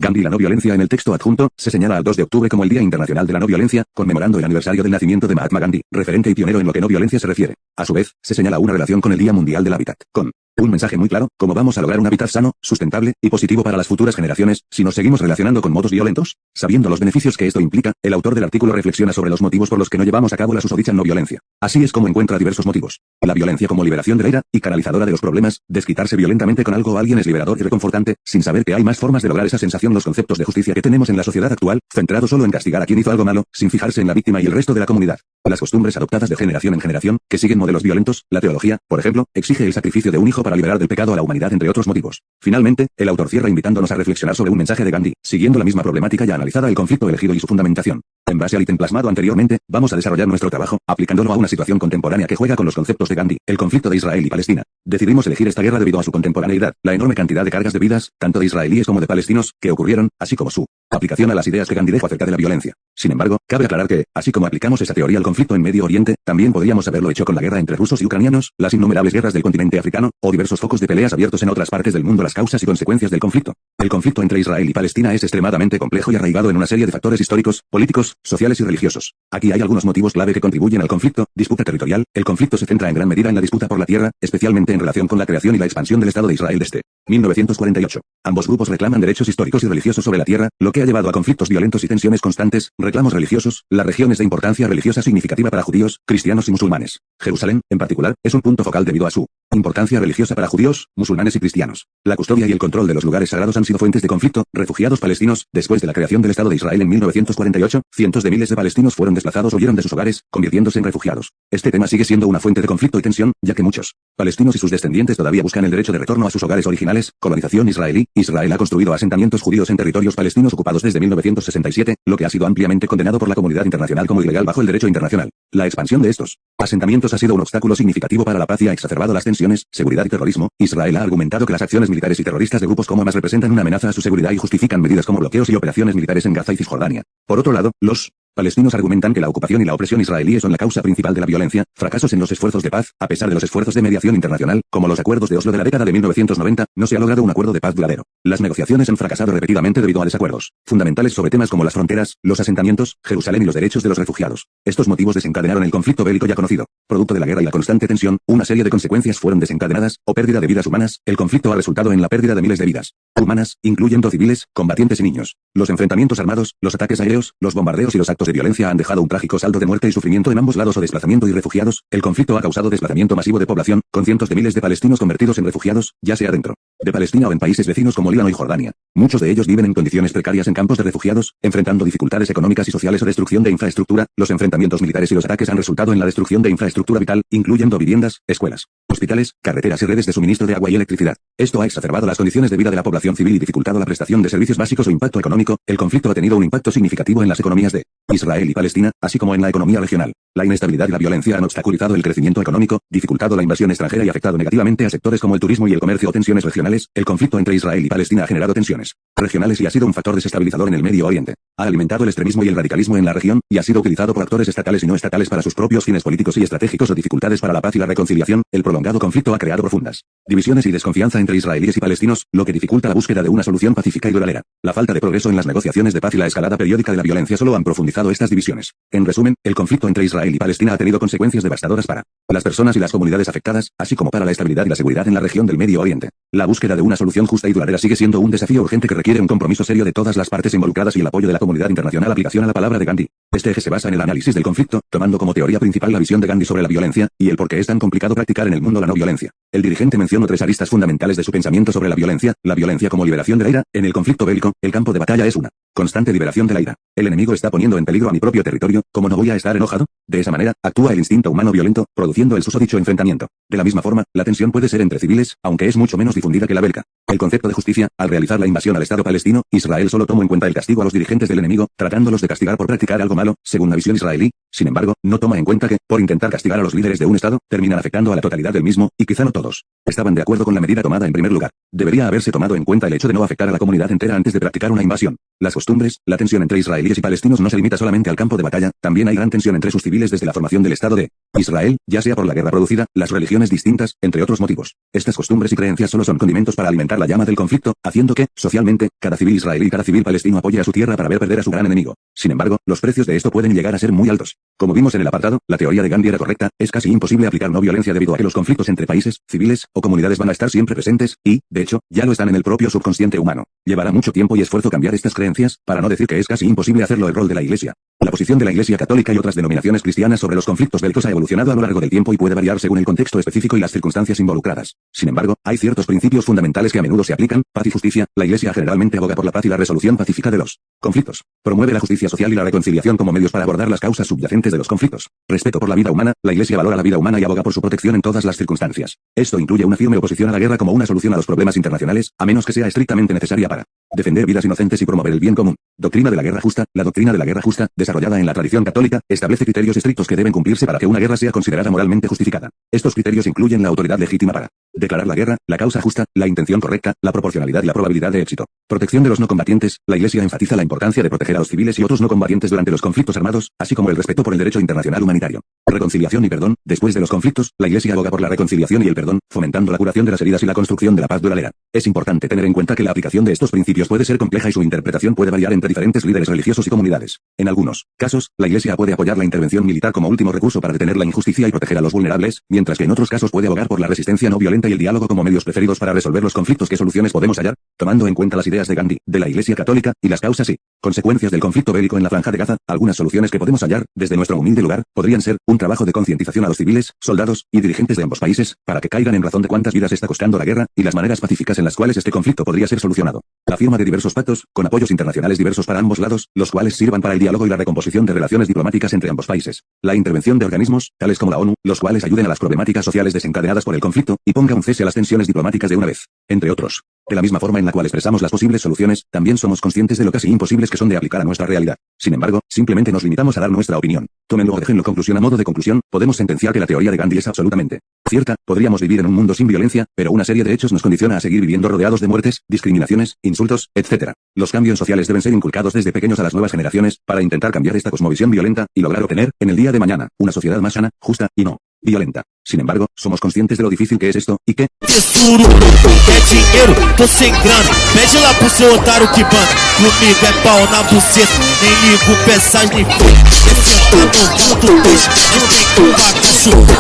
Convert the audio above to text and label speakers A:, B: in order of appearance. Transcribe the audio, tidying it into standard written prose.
A: Gandhi. La no violencia. En el texto adjunto, se señala al 2 de octubre como el Día Internacional de la No Violencia, conmemorando el aniversario del nacimiento de Mahatma Gandhi, referente y pionero en lo que no violencia se refiere. A su vez, se señala una relación con el Día Mundial del Hábitat, con un mensaje muy claro: ¿cómo vamos a lograr un hábitat sano, sustentable y positivo para las futuras generaciones si nos seguimos relacionando con modos violentos? Sabiendo los beneficios que esto implica, el autor del artículo reflexiona sobre los motivos por los que no llevamos a cabo la susodicha no violencia. Así es como encuentra diversos motivos. La violencia como liberación de la ira y canalizadora de los problemas. Desquitarse violentamente con algo o alguien es liberador y reconfortante, sin saber que hay más formas de lograr esa sensación. Los conceptos de justicia que tenemos en la sociedad actual, centrados solo en castigar a quien hizo algo malo, sin fijarse en la víctima y el resto de la comunidad. Las costumbres adoptadas de generación en generación, que siguen modelos violentos. La teología, por ejemplo, exige el sacrificio de un hijo para liberar del pecado a la humanidad, entre otros motivos. Finalmente, el autor cierra invitándonos a reflexionar sobre un mensaje de Gandhi, siguiendo la misma problemática ya analizada: el conflicto elegido y su fundamentación. En base al ítem plasmado anteriormente, vamos a desarrollar nuestro trabajo, aplicándolo a una situación contemporánea que juega con los conceptos de Gandhi: el conflicto de Israel y Palestina. Decidimos elegir esta guerra debido a su contemporaneidad, la enorme cantidad de cargas de vidas, tanto de israelíes como de palestinos, que ocurrieron, así como su aplicación a las ideas que Gandhi dejó acerca de la violencia. Sin embargo, cabe aclarar que, así como aplicamos esa teoría al conflicto en Medio Oriente, también podríamos haberlo hecho con la guerra entre rusos y ucranianos, las innumerables guerras del continente africano, o diversos focos de peleas abiertos en otras partes del mundo. Las causas y consecuencias del conflicto. El conflicto entre Israel y Palestina es extremadamente complejo y arraigado en una serie de factores históricos, políticos, sociales y religiosos. Aquí hay algunos motivos clave que contribuyen al conflicto. Disputa territorial. El conflicto se centra en gran medida en la disputa por la tierra, especialmente en relación con la creación y la expansión del Estado de Israel desde 1948. Ambos grupos reclaman derechos históricos y religiosos sobre la tierra, lo que ha llevado a conflictos violentos y tensiones constantes. Reclamos religiosos. La región es de importancia religiosa significativa para judíos, cristianos y musulmanes. Jerusalén, en particular, es un punto focal debido a su importancia religiosa para judíos, musulmanes y cristianos. La custodia y el control de los lugares sagrados han sido fuentes de conflicto. Refugiados palestinos. Después de la creación del Estado de Israel en 1948, cientos de miles de palestinos fueron desplazados o huyeron de sus hogares, convirtiéndose en refugiados. Este tema sigue siendo una fuente de conflicto y tensión, ya que muchos palestinos y sus descendientes todavía buscan el derecho de retorno a sus hogares originales. Colonización israelí. Israel ha construido asentamientos judíos en territorios palestinos ocupados desde 1967, lo que ha sido ampliamente condenado por la comunidad internacional como ilegal bajo el derecho internacional. La expansión de estos asentamientos ha sido un obstáculo significativo para la paz y ha exacerbado las tensiones, seguridad y terrorismo. Israel ha argumentado que las acciones militares y terroristas de grupos como Hamas representan una amenaza a su seguridad y justifican medidas como bloqueos y operaciones militares en Gaza y Cisjordania. Por otro lado, los palestinos argumentan que la ocupación y la opresión israelíes son la causa principal de la violencia, fracasos en los esfuerzos de paz. A pesar de los esfuerzos de mediación internacional, como los acuerdos de Oslo de la década de 1990, no se ha logrado un acuerdo de paz duradero. Las negociaciones han fracasado repetidamente debido a desacuerdos fundamentales sobre temas como las fronteras, los asentamientos, Jerusalén y los derechos de los refugiados. Estos motivos desencadenaron el conflicto bélico ya conocido. Producto de la guerra y la constante tensión, una serie de consecuencias fueron desencadenadas, o pérdida de vidas humanas. El conflicto ha resultado en la pérdida de miles de vidas humanas, incluyendo civiles, combatientes y niños. Los enfrentamientos armados, los ataques aéreos, los bombardeos y los actos de violencia han dejado un trágico saldo de muerte y sufrimiento en ambos lados o desplazamiento y refugiados. El conflicto ha causado desplazamiento masivo de población, con cientos de miles de palestinos convertidos en refugiados, ya sea dentro de Palestina o en países vecinos como Líbano y Jordania. Muchos de ellos viven en condiciones precarias en campos de refugiados, enfrentando dificultades económicas y sociales o destrucción de infraestructura. Los enfrentamientos militares y los ataques han resultado en la destrucción de infraestructura vital, incluyendo viviendas, escuelas, hospitales, carreteras y redes de suministro de agua y electricidad. Esto ha exacerbado las condiciones de vida de la población civil y dificultado la prestación de servicios básicos o impacto económico. El conflicto ha tenido un impacto significativo en las economías de Israel y Palestina, así como en la economía regional. La inestabilidad y la violencia han obstaculizado el crecimiento económico, dificultado la inversión extranjera y afectado negativamente a sectores como el turismo y el comercio o tensiones regionales. El conflicto entre Israel y Palestina ha generado tensiones regionales y ha sido un factor desestabilizador en el Medio Oriente. Ha alimentado el extremismo y el radicalismo en la región, y ha sido utilizado por actores estatales y no estatales para sus propios fines políticos y estratégicos o dificultades para la paz y la reconciliación. El prolongado conflicto ha creado profundas divisiones y desconfianza entre israelíes y palestinos, lo que dificulta la búsqueda de una solución pacífica y duradera. La falta de progreso en las negociaciones de paz y la escalada periódica de la violencia solo han profundizado estas divisiones. En resumen, el conflicto entre Israel y Palestina ha tenido consecuencias devastadoras para las personas y las comunidades afectadas, así como para la estabilidad y la seguridad en la región del Medio Oriente. La búsqueda de una solución justa y duradera sigue siendo un desafío urgente que requiere un compromiso serio de todas las partes involucradas y el apoyo de la comunidad internacional. Aplicación a la palabra de Gandhi. Este eje se basa en el análisis del conflicto, tomando como teoría principal la visión de Gandhi sobre la violencia, y el por qué es tan complicado practicar en el mundo la no violencia. El dirigente mencionó tres aristas fundamentales de su pensamiento sobre la violencia como liberación de la ira. En el conflicto bélico, el campo de batalla es una constante liberación de la ira. El enemigo está poniendo en peligro a mi propio territorio, ¿cómo no voy a estar enojado? De esa manera, actúa el instinto humano violento, produciendo el susodicho enfrentamiento. De la misma forma, la tensión puede ser entre civiles, aunque es mucho menos difundida que la bélica. El concepto de justicia, al realizar la invasión al Estado palestino, Israel solo tomó en cuenta el castigo a los dirigentes del enemigo, tratándolos de castigar por practicar algo malo, según la visión israelí. Sin embargo, no toma en cuenta que, por intentar castigar a los líderes de un Estado, terminan afectando a la totalidad del mismo, y quizá no todos. estaban de acuerdo con la medida tomada en primer lugar. Debería haberse tomado en cuenta el hecho de no afectar a la comunidad entera antes de practicar una invasión. Las costumbres, la tensión entre israelíes y palestinos no se limita solamente al campo de batalla, también hay gran tensión entre sus civiles desde la formación del Estado de Israel, ya sea por la guerra producida, las religiones distintas, entre otros motivos. Estas costumbres y creencias solo son condimentos para alimentar la llama del conflicto, haciendo que, socialmente, cada civil israelí y cada civil palestino apoye a su tierra para ver perder a su gran enemigo. Sin embargo, los precios de esto pueden llegar a ser muy altos. Como vimos en el apartado, la teoría de Gandhi era correcta, es casi imposible aplicar no violencia debido a que los conflictos entre países, civiles o comunidades van a estar siempre presentes, y, de hecho, ya lo están en el propio subconsciente humano. Llevará mucho tiempo y esfuerzo cambiar estas creencias, para no decir que es casi imposible hacerlo el rol de la Iglesia. La posición de la Iglesia Católica y otras denominaciones cristianas sobre los conflictos bélicos ha evolucionado a lo largo del tiempo y puede variar según el contexto específico y las circunstancias involucradas. Sin embargo, hay ciertos principios fundamentales que a menudo se aplican: paz y justicia. La Iglesia generalmente aboga por la paz y la resolución pacífica de los conflictos. Promueve la justicia social y la reconciliación como medios para abordar las causas subyacentes de los conflictos. Respeto por la vida humana. La Iglesia valora la vida humana y aboga por su protección en todas las circunstancias. Esto incluye una firme oposición a la guerra como una solución a los problemas internacionales, a menos que sea estrictamente necesaria para defender vidas inocentes y promover el bien común. Doctrina de la guerra justa. La doctrina de la guerra justa, desarrollada en la tradición católica, establece criterios estrictos que deben cumplirse para que una guerra sea considerada moralmente justificada. Estos criterios incluyen la autoridad legítima para declarar la guerra, la causa justa, la intención correcta, la proporcionalidad y la probabilidad de éxito. Protección de los no combatientes. La Iglesia enfatiza la importancia de proteger a los civiles y otros no combatientes durante los conflictos armados, así como el respeto por el derecho internacional humanitario. Reconciliación y perdón. Después de los conflictos, la Iglesia aboga por la reconciliación y el perdón, fomentando la curación de las heridas y la construcción de la paz duradera. Es importante tener en cuenta que la aplicación de estos principios puede ser compleja y su interpretación puede variar entre diferentes líderes religiosos y comunidades. En algunos casos, la Iglesia puede apoyar la intervención militar como último recurso para detener la injusticia y proteger a los vulnerables, mientras que en otros casos puede abogar por la resistencia no violenta y el diálogo como medios preferidos para resolver los conflictos. ¿Qué soluciones podemos hallar? Tomando en cuenta las ideas de Gandhi, de la Iglesia Católica, y las causas y consecuencias del conflicto bélico en la Franja de Gaza, algunas soluciones que podemos hallar, desde nuestro humilde lugar, podrían ser un trabajo de concientización a los civiles, soldados y dirigentes de ambos países, para que caigan en razón de cuántas vidas está costando la guerra, y las maneras pacíficas en las cuales este conflicto podría ser solucionado. La firma de diversos pactos, con apoyos internacionales diversos para ambos lados, los cuales sirvan para el diálogo y la recomposición de relaciones diplomáticas entre ambos países. La intervención de organismos, tales como la ONU, los cuales ayuden a las problemáticas sociales desencadenadas por el conflicto, y ponga un cese a las tensiones diplomáticas de una vez, entre otros. De la misma forma en la cual expresamos las posibles soluciones, también somos conscientes de lo casi imposibles que son de aplicar a nuestra realidad. Sin embargo, simplemente nos limitamos a dar nuestra opinión. Tómenlo o déjenlo. Conclusión. A modo de conclusión, podemos sentenciar que la teoría de Gandhi es absolutamente cierta. Podríamos vivir en un mundo sin violencia, pero una serie de hechos nos condiciona a seguir viviendo rodeados de muertes, discriminaciones, insultos, etc. Los cambios sociales deben ser inculcados desde pequeños a las nuevas generaciones, para intentar cambiar esta cosmovisión violenta, y lograr obtener, en el día de mañana, una sociedad más sana, justa, y no violenta. Sin embargo, somos conscientes de lo difícil que es esto, y que
B: quer dinheiro, tô sem grana. Pede lá pro seu otário que banca. Comigo é pau na buceta, nem ligo peças nem fui. É sentar no mundo, mas tem que pagar chuva.